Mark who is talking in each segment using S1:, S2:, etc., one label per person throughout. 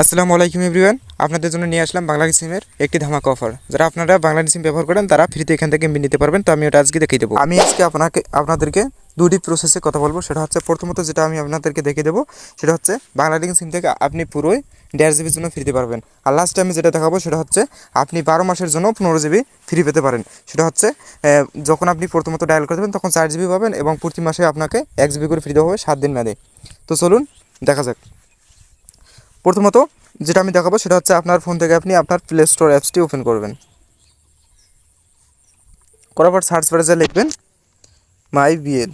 S1: আসসালামু আলাইকুম এভরিওয়ান, আপনাদের জন্য নিয়ে আসলাম বাংলাদেশ সিমের একটি ধামাকা অফার। যারা আপনারা বাংলাদেশ সিম ব্যবহার করেন তারা ফ্রিতে এখান থেকে এমবি নিতে পারবেন। তো আমি ওটা আজকে দেখিয়ে দেবো। আমি আজকে আপনাদেরকে দুটি প্রসেসে কথা বলবো। সেটা হচ্ছে প্রথমত যেটা আমি আপনাদেরকে দেখিয়ে দেবো সেটা হচ্ছে বাংলাদেশ সিম থেকে আপনি পুরোই 1.5 জিবির জন্য ফ্রিতে পারবেন। আর লাস্ট আমি যেটা দেখাবো সেটা হচ্ছে আপনি 12 মাসের জন্য 15 জিবি ফ্রি পেতে পারেন। সেটা হচ্ছে যখন আপনি প্রথমত ডায়াল করে দেবেন তখন 4 জিবি পাবেন এবং প্রতি মাসে আপনাকে 1 জিবি করে ফ্রি দেওয়া হবে 7 দিন মেয়াদে। তো চলুন দেখা যাক। প্রথমত যেটা আমি দেখাবো সেটা হচ্ছে আপনার ফোন থেকে আপনি আপনার প্লে স্টোর অ্যাপসটি ওপেন করবেন। করার পর সার্চ বারে লিখবেন মাই বিএল,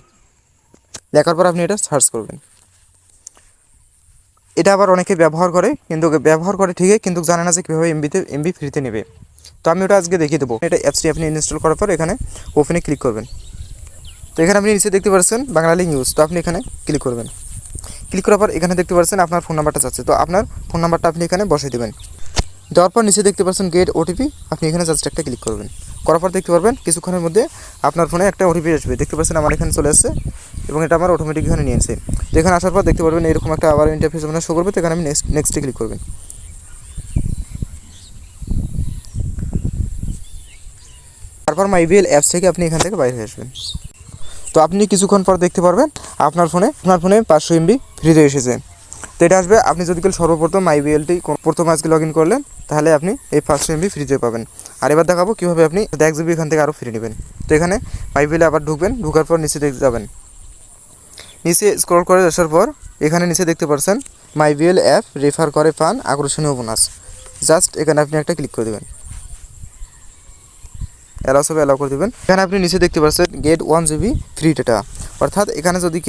S1: লেখার পর আপনি এটা সার্চ করবেন। এটা আবার অনেকে ব্যবহার করে, কিন্তু ব্যবহার করে ঠিকই, কিন্তু জানে না যে কীভাবে এমবি ফ্রিতে নেবে। তো আমি ওটা আজকে দেখিয়ে দেবো। এটা অ্যাপসটি আপনি ইনস্টল করার পর এখানে ওপেনে ক্লিক করবেন। তো এখানে আপনি নিচে দেখতে পাচ্ছেন বাংলা লিঙ্ক ইউজ, তো আপনি এখানে ক্লিক করবেন। ক্লিক করার পর এখানে দেখতে পাচ্ছেন আপনার ফোন নাম্বারটা চাচ্ছে, তো আপনার ফোন নাম্বারটা আপনি এখানে বসিয়ে দেবেন। দেওয়ার পর নিচে দেখতে পাচ্ছেন গেট ওটিপি, আপনি এখানে জাস্ট একটা ক্লিক করবেন। করার পর দেখতে পারবেন কিছুক্ষণের মধ্যে আপনার ফোনে একটা ওটিপি আসবে। দেখতে পাচ্ছেন আমার এখানে চলে আসছে এবং এটা আমার অটোমেটিক এখানে নিয়ে আসে। তো এখানে আসার পর দেখতে পারবেন এরকম একটা আবার ইন্টারফেস আপনার শো করবে। তো এখানে আমি নেক্সটে ক্লিক করবেন। তারপর মাই বিএল অ্যাপস থেকে আপনি এখান থেকে বাইরে আসবেন। তো আপনি কিছুক্ষণ পর দেখতে পারবেন আপনার ফোনে 500 এমবি ফ্রিতে এসেছে। তো এটা আসবে আপনি যদি সর্বপ্রথম মাইবিএলটি প্রথম আজকে লগ ইন করলেন, তাহলে আপনি এই 500 এমবি ফ্রিতে পাবেন। আর এবার দেখাবো কীভাবে আপনি 1 জিবি এখান থেকে আরও ফ্রি নেবেন। তো এখানে মাইবিএলে আবার ঢুকবেন, ঢুকার পর নিচে দেখতে যাবেন। নিচে স্ক্রল করে আসার পর এখানে নিচে দেখতে পাচ্ছেন মাইবিএল অ্যাপ রেফার করে পান আকর্ষণীয় বোনাস। জাস্ট এখানে আপনি একটা ক্লিক করে দেবেন, অ্যালাউ করে দেবেন। এখানে আপনি নিচে দেখতে পাচ্ছেন গেট 1 জিবি ফ্রি ডেটা। অর্থাৎ এখানে যদি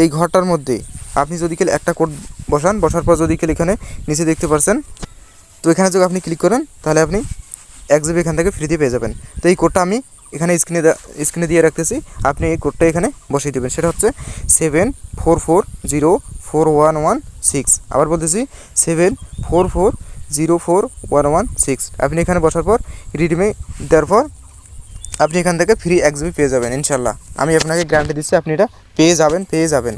S1: এই ঘরটার মধ্যে আপনি যদি একটা কোড বসার পর যদি এখানে নিচে দেখতে পাচ্ছেন, তো এখানে যদি আপনি ক্লিক করেন তাহলে আপনি 1 জিবি এখান থেকে ফ্রিতে পেয়ে যাবেন। তো এই কোডটা আমি এখানে স্ক্রিনে দিয়ে রাখতেছি, আপনি এই কোডটা এখানে বসিয়ে দেবেন। সেটা হচ্ছে 74404116। আবার বলতেছি 74404116। আপনি এখানে বসার পর রিডিমে দেওয়ার পর আপনি এখান থেকে ফ্রি 1 জিবি পেয়ে যাবেন ইনশাল্লাহ। আমি আপনাকে গ্যারান্টি দিচ্ছি আপনি এটা পেয়ে যাবেন।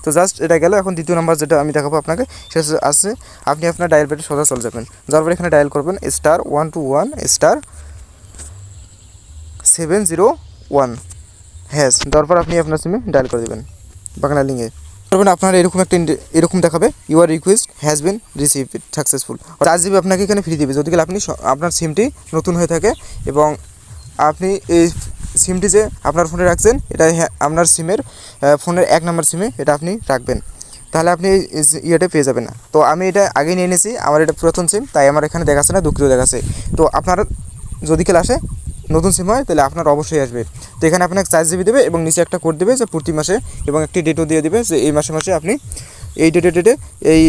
S1: তো জাস্ট এটা গেল। এখন দ্বিতীয় নাম্বার যেটা আমি দেখাবো আপনাকে সেটা আছে আপনি আপনার ডায়াল প্যাডে সোজা চলে যাবেন। যার পর এখানে ডায়াল করবেন *121*701#। দেওয়ার পর আপনি আপনার সিমে ডায়াল করে দেবেন বাংলা লিঙ্কে। করবেন আপনার এরকম দেখাবে your request has been received successful. 4 GB আপনাকে এখানে ফ্রি দেবে যদি আপনি আপনার সিমটি নতুন হয়ে থাকে এবং আপনি এই সিমটি যে আপনার ফোনে রাখছেন এটা আপনার ফোনের 1 নম্বর সিমে এটা আপনি রাখবেন, তাহলে আপনি ইয়েটা পেয়ে যাবেন না। তো আমি এটা আগে নিয়ে নিয়েছি, আমার এটা পুরাতন সিম, তাই আমার এখানে দেখাচ্ছে না, দুঃখিত দেখাচ্ছে। তো আপনার যদি আসে নতুন সিম হয় তাহলে আপনার অবশ্যই আসবে। তো এখানে আপনাকে 4 জিবি দেবে এবং নিচে একটা কোড দেবে যে প্রতি মাসে, এবং একটি ডেটও দিয়ে দেবে যে এই মাসে আপনি এই ডেটে এই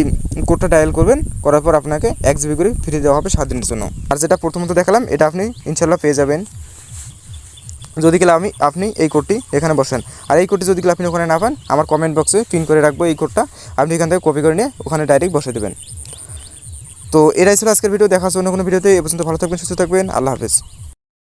S1: কোডটা ডায়াল করবেন। করার পর আপনাকে 1 জিবি করে ফ্রি দেওয়া হবে 7 দিনের জন্য। আর যেটা প্রথমত দেখালাম এটা আপনি ইনশাল্লাহ পেয়ে যাবেন যদি আপনি এই কোডটি এখানে বসেন। আর এই কোডটি যদি আপনি ওখানে না পান, আমার কমেন্ট বক্সে পিন করে রাখবো এই কোডটা, আপনি এখান থেকে কপি করে নিয়ে ওখানে ডাইরেক্ট বসে দেবেন। তো এটাই ছিল আজকের ভিডিও। দেখা হচ্ছে অন্য কোনো ভিডিওতে। এ পর্যন্ত ভালো থাকবেন, সুস্থ থাকবেন। আল্লাহ হাফেজ।